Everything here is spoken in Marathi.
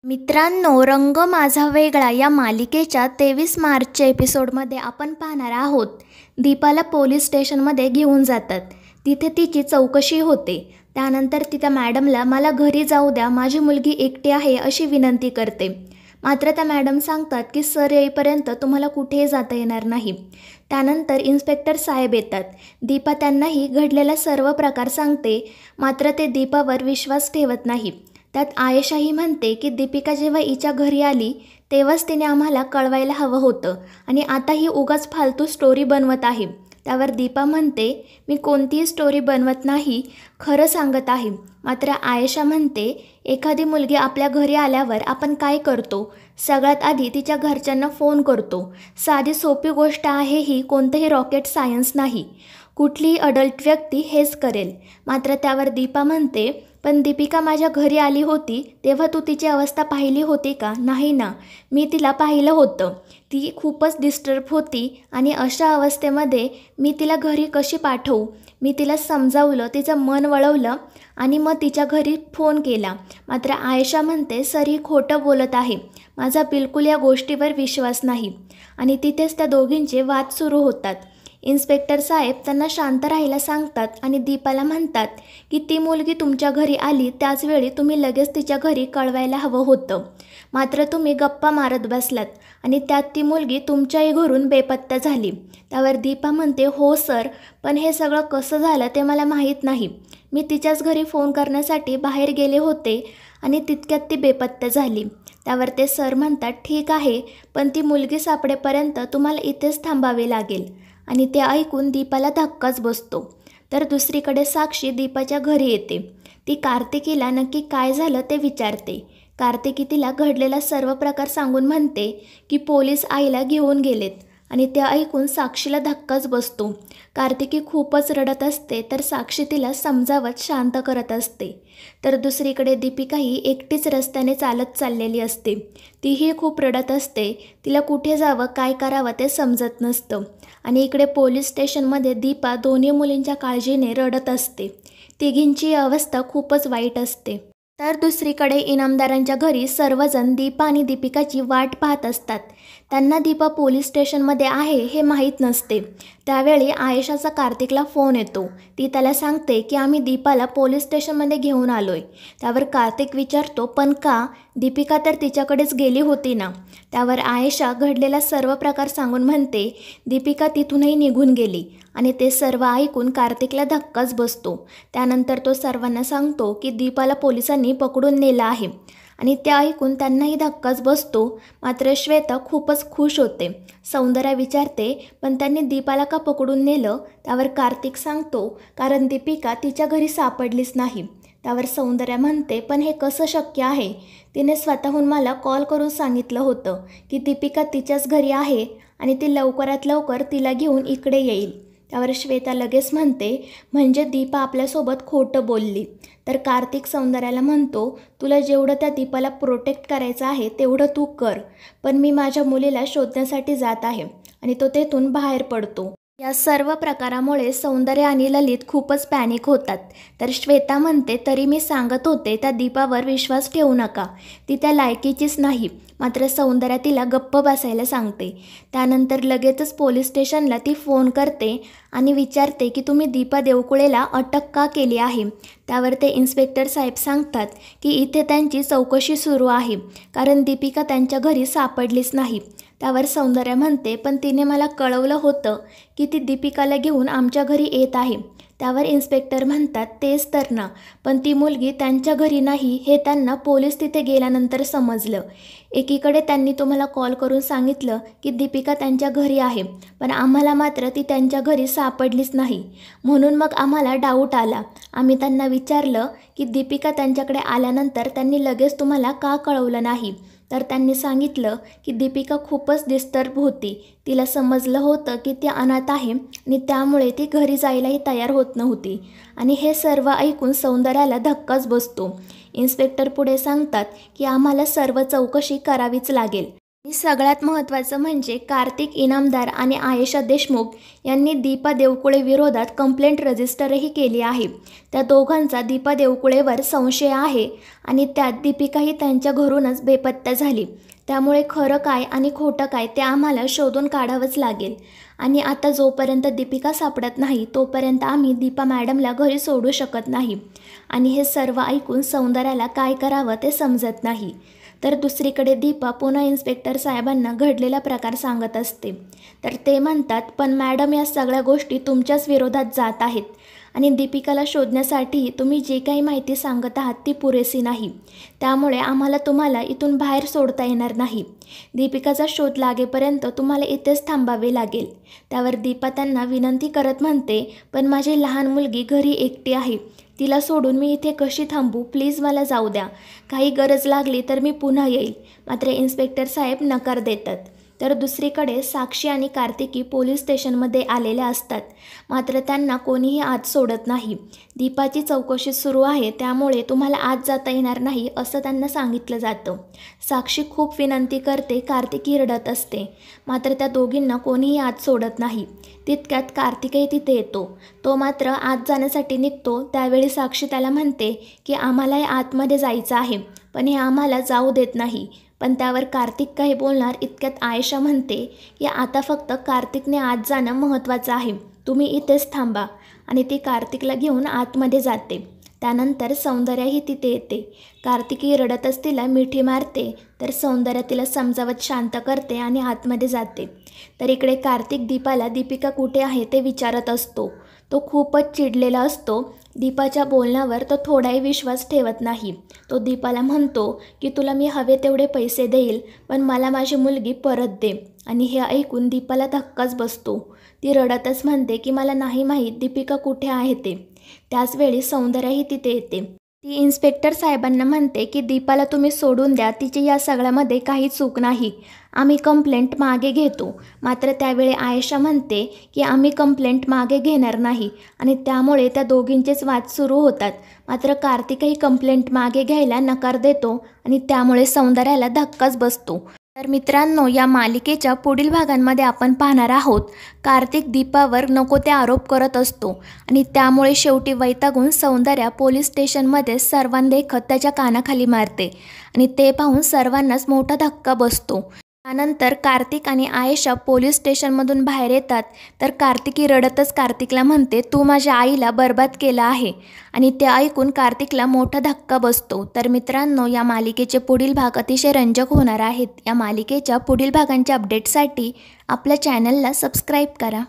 मित्रांनो, रंग माझा वेगळा या मालिकेच्या 23 मार्चच्या एपिसोडमध्ये आपण पाहणार आहोत. दीपाला पोलीस स्टेशनमध्ये घेऊन जातात. तिथे तिची चौकशी होते. त्यानंतर ती त्या मॅडमला मला घरी जाऊ द्या, माझी मुलगी एकटी आहे अशी विनंती करते. मात्र त्या मॅडम सांगतात की सर येईपर्यंत तुम्हाला कुठेही जाता येणार नाही. त्यानंतर इन्स्पेक्टर साहेब येतात. दीपा त्यांनाही घडलेला सर्व प्रकार सांगते. मात्र ते दीपावर विश्वास ठेवत नाही. त्यात आयेशाही म्हणते की दीपिका जेव्हा हिच्या घरी आली तेव्हाच तिने आम्हाला कळवायला हवं होतं आणि आता ही उगाच फालतू स्टोरी बनवत आहे. त्यावर दीपा म्हणते मी कोणतीही स्टोरी बनवत नाही, खरं सांगत आहे. मात्र आयेशा म्हणते एखादी मुलगी आपल्या घरी आल्यावर आपण काय करतो? सगळ्यात आधी तिच्या घरच्यांना फोन करतो. साधी सोपी गोष्ट आहे ही, कोणतंही रॉकेट सायन्स नाही. कुठलीही अडल्ट व्यक्ती हेच करेल. मात्र त्यावर दीपा म्हणते पण दीपिका माझ्या घरी आली होती तेव्हा तू तिची अवस्था पाहिली होती का? नाही ना, मी तिला पाहिलं होतं. ती खूपच डिस्टर्ब होती आणि अशा अवस्थेमध्ये मी तिला घरी कशी पाठवू? मी तिला समजावलं, तिचं मन वळवलं आणि मग तिच्या घरी फोन केला. मात्र आयेशा म्हणते सर ही खोटं बोलत आहे, माझा बिलकुल या गोष्टीवर विश्वास नाही. आणि तिथेच त्या दोघींचे वाद सुरू होतात. इन्स्पेक्टर साहेब त्यांना शांत राहायला सांगतात आणि दीपाला म्हणतात की ती मुलगी तुमच्या घरी आली त्याचवेळी तुम्ही लगेच तिच्या घरी कळवायला हवं होतं. मात्र तुम्ही गप्पा मारत बसलात आणि त्यात ती मुलगी तुमच्याही घरून बेपत्ता झाली. त्यावर दीपा म्हणते हो सर, पण हे सगळं कसं झालं ते मला माहीत नाही. मी तिच्याच घरी फोन करण्यासाठी बाहेर गेले होते आणि तितक्यात ती बेपत्ता झाली. त्यावर ते सर म्हणतात ठीक आहे, पण ती मुलगी सापडेपर्यंत तुम्हाला इथेच थांबावे लागेल. आणि ते ऐकून दीपाला धक्काच बसतो. तर दुसरीकडे साक्षी दीपाच्या घरी येते. ती कार्तिकीला नक्की काय झालं ते विचारते. कार्तिकी तिला घडलेला सर्व प्रकार सांगून म्हणते की पोलीस आईला घेऊन गेलेत. आणि ते ऐकून साक्षीला धक्काच बसतो. कार्तिकी खूपच रडत असते तर साक्षी तिला समजावत शांत करत असते. तर दुसरीकडे दीपिकाही एकटीच रस्त्याने चालत चाललेली असते. तीही खूप रडत असते. तिला कुठे जावं काय करावं ते समजत नसतं. आणि इकडे पोलीस स्टेशनमध्ये दीपा दोन्ही मुलींच्या काळजीने रडत असते. तिघींची अवस्था खूपच वाईट असते. तर दुसरीकडे इनामदारांच्या घरी सर्वजण दीपा आणि दीपिकाची वाट पाहत असतात. त्यांना दीपा पोलीस स्टेशनमध्ये आहे हे माहीत नसते. त्यावेळी आयेशाचा कार्तिकला फोन येतो. ती त्याला सांगते की आम्ही दीपाला पोलीस स्टेशनमध्ये घेऊन आलोय. त्यावर कार्तिक विचारतो पण का? दीपिका तर तिच्याकडेच गेली होती ना? त्यावर आयेशा घडलेला सर्व प्रकार सांगून म्हणते दीपिका तिथूनही निघून गेली. आणि ते सर्व ऐकून कार्तिकला धक्काच बसतो. त्यानंतर तो सर्वांना सांगतो की दीपाला पोलिसांनी पकडून नेलं आहे. आणि ते ऐकून त्यांनाही धक्काच बसतो. मात्र श्वेता खूपच खुश होते. सौंदर्या विचारते पण त्यांनी दीपाला का पकडून नेलं? त्यावर कार्तिक सांगतो कारण दीपिका तिच्या घरी सापडलीच नाही. त्यावर सौंदर्या म्हणते पण हे कसं शक्य आहे? तिने स्वतःहून मला कॉल करून सांगितलं होतं की दीपिका तिच्याच घरी आहे आणि ती लवकरात लवकर तिला घेऊन इकडे येईल. त्यावर श्वेता लगेच म्हणते म्हणजे दीपा आपल्यासोबत खोटं बोलली. तर कार्तिक सौंदर्याला म्हणतो तुला जेवढं त्या दीपाला प्रोटेक्ट करायचं आहे तेवढं तू कर, पण मी माझ्या मुलीला शोधण्यासाठी जात आहे. आणि तो तेथून बाहेर पडतो. या सर्व प्रकारामुळे सौंदर्य आणि ललित खूपच पॅनिक होतात. तर श्वेता म्हणते तरी मी सांगत होते त्या दीपावर विश्वास ठेवू नका, ती त्या लायकीचीच नाही. मात्र सौंदर्या तिला गप्प बसायला सांगते. त्यानंतर लगेचच पोलीस स्टेशनला ती फोन करते आणि विचारते की तुम्ही दीपा देवकुळेला अटक का केली आहे? त्यावर ते इन्स्पेक्टर साहेब सांगतात की इथे त्यांची चौकशी सुरू आहे कारण दीपिका त्यांच्या घरी सापडलीच नाही. त्यावर सौंदर्या म्हणते पण तिने मला कळवलं होतं की ती दीपिकाला घेऊन आमच्या घरी येत आहे. त्यावर इन्स्पेक्टर म्हणतात तेच तर ना, पण ती मुलगी त्यांच्या घरी नाही हे त्यांना पोलीस तिथे गेल्यानंतर समजलं. एकीकडे त्यांनी तुम्हाला कॉल करून सांगितलं की दीपिका त्यांच्या घरी आहे, पण आम्हाला मात्र ती त्यांच्या घरी सापडलीच नाही. म्हणून मग आम्हाला डाऊट आला. आम्ही त्यांना विचारलं की दीपिका त्यांच्याकडे आल्यानंतर त्यांनी लगेच तुम्हाला का कळवलं नाही? तर त्यांनी सांगितलं की दीपिका खूपच डिस्टर्ब होती. तिला समजलं होतं की ती अनाथ आहे आणि त्यामुळे ती घरी जायलाही तयार होत नव्हती. आणि हे सर्व ऐकून सौंदर्याला धक्काच बसतो. इन्स्पेक्टर पुढे सांगतात की आम्हाला सर्व चौकशी करावीच लागेल. आणि सगळ्यात महत्त्वाचं म्हणजे कार्तिक इनामदार आणि आयेशा देशमुख यांनी दीपा देवकुळे विरोधात कंप्लेंट रजिस्टरही केली आहे. त्या दोघांचा दीपा देवकुळेवर संशय आहे आणि त्यात दीपिकाही त्यांच्या घरूनच बेपत्ता झाली. त्यामुळे खरं काय आणि खोटं काय ते आम्हाला शोधून काढावंच लागेल आणि आता जोपर्यंत दीपिका सापडत नाही तोपर्यंत आम्ही दीपा मॅडमला घरी सोडू शकत नाही. आणि हे सर्व ऐकून सौंदर्याला काय करावं ते समजत नाही. तर दुसरीकडे दीपा पुन्हा इन्स्पेक्टर साहेबांना घडलेला प्रकार सांगत असते. तर ते म्हणतात, पण मॅडम या सगळ्या गोष्टी तुमच्याच विरोधात जात आहेत आणि दीपिकाला शोधण्यासाठी तुम्ही जे काही माहिती सांगत आहात ती पुरेसी नाही. त्यामुळे आम्हाला तुम्हाला इथून बाहेर सोडता येणार नाही. दीपिकाचा शोध लागेपर्यंत तुम्हाला इथेच थांबावे लागेल. त्यावर दीपा त्यांना विनंती करत म्हणते, पण माझी लहान मुलगी घरी एकटी आहे. तिला सोडून मी इथे कशी थांबू? प्लीज मला जाऊ द्या. काही गरज लागली तर मी पुन्हा येईल. मात्र इन्स्पेक्टर साहेब नकार देतात. तर दुसरीकडे साक्षी आणि कार्तिकी पोलीस स्टेशनमध्ये आलेल्या असतात. मात्र त्यांना कोणीही आत सोडत नाही. दीपाची चौकशी सुरू आहे त्यामुळे तुम्हाला आत जाता येणार नाही असं त्यांना सांगितलं जातं. साक्षी खूप विनंती करते, कार्तिकी रडत असते. मात्र त्या दोघींना कोणीही आत सोडत नाही. तितक्यात कार्तिकही तिथे येतो. तो मात्र आत जाण्यासाठी निघतो. त्यावेळी साक्षी त्याला म्हणते की आम्हालाही आतमध्ये जायचं आहे पण हे आम्हाला जाऊ देत नाही. पण त्यावर कार्तिक काही बोलणार इतक्यात आयेशा म्हणते की आता फक्त कार्तिकने आत जाणं महत्त्वाचं आहे. तुम्ही इथेच थांबा आणि ती कार्तिकला घेऊन आतमध्ये जाते. त्यानंतर सौंदर्याही तिथे येते. कार्तिकी रडतच तिला मिठी मारते तर सौंदर्या तिला समजावत शांत करते आणि आतमध्ये जाते. तर इकडे कार्तिक दीपाला दीपिका कुठे आहे ते विचारत असतो. तो खूपच चिडलेला असतो. दीपाच्या बोलण्यावर तो थोडाही विश्वास ठेवत नाही. तो दीपाला म्हणतो की तुला मी हवे तेवढे पैसे देईल पण मला माझी मुलगी परत दे. आणि हे ऐकून दीपाला धक्काच बसतो. ती रडतच म्हणते की मला नाही माहीत दीपिका कुठे आहे ते. त्याचवेळी सौंदर्याही तिथे येते. ती इन्स्पेक्टर साहेबांना म्हणते की दीपाला तुम्ही सोडून द्या, तिची या सगळ्यामध्ये काही चूक नाही. आम्ही कंप्लेंट मागे घेतो. मात्र त्यावेळी आयेशा म्हणते की आम्ही कंप्लेंट मागे घेणार नाही आणि त्यामुळे त्या दोघींचेच वाद सुरू होतात. मात्र कार्तिकही कंप्लेंट मागे घ्यायला नकार देतो आणि त्यामुळे सौंदर्याला धक्काच बसतो. तर मित्रांनो, या मालिकेच्या पुढील भागांमध्ये आपण पाहणार आहोत कार्तिक दीपावर नको ते आरोप करत असतो आणि त्यामुळे शेवटी वैतागून सौंदर्या पोलीस स्टेशनमध्ये सर्वांदेखत त्याच्या कानाखाली मारते आणि ते पाहून सर्वांनाच मोठा धक्का बसतो. त्यानंतर कार्तिक आणि आयेशा पोलीस स्टेशनमधून बाहेर येतात. तर कार्तिकी रडतच कार्तिकला म्हणते, तू माझ्या आईला बर्बाद केलं आहे. आणि ते ऐकून कार्तिकला मोठा धक्का बसतो. तर मित्रांनो, या मालिकेचे पुढील भाग अतिशय रंजक होणार आहेत. या मालिकेच्या पुढील भागांच्या अपडेटसाठी आपल्या चॅनलला सबस्क्राईब करा.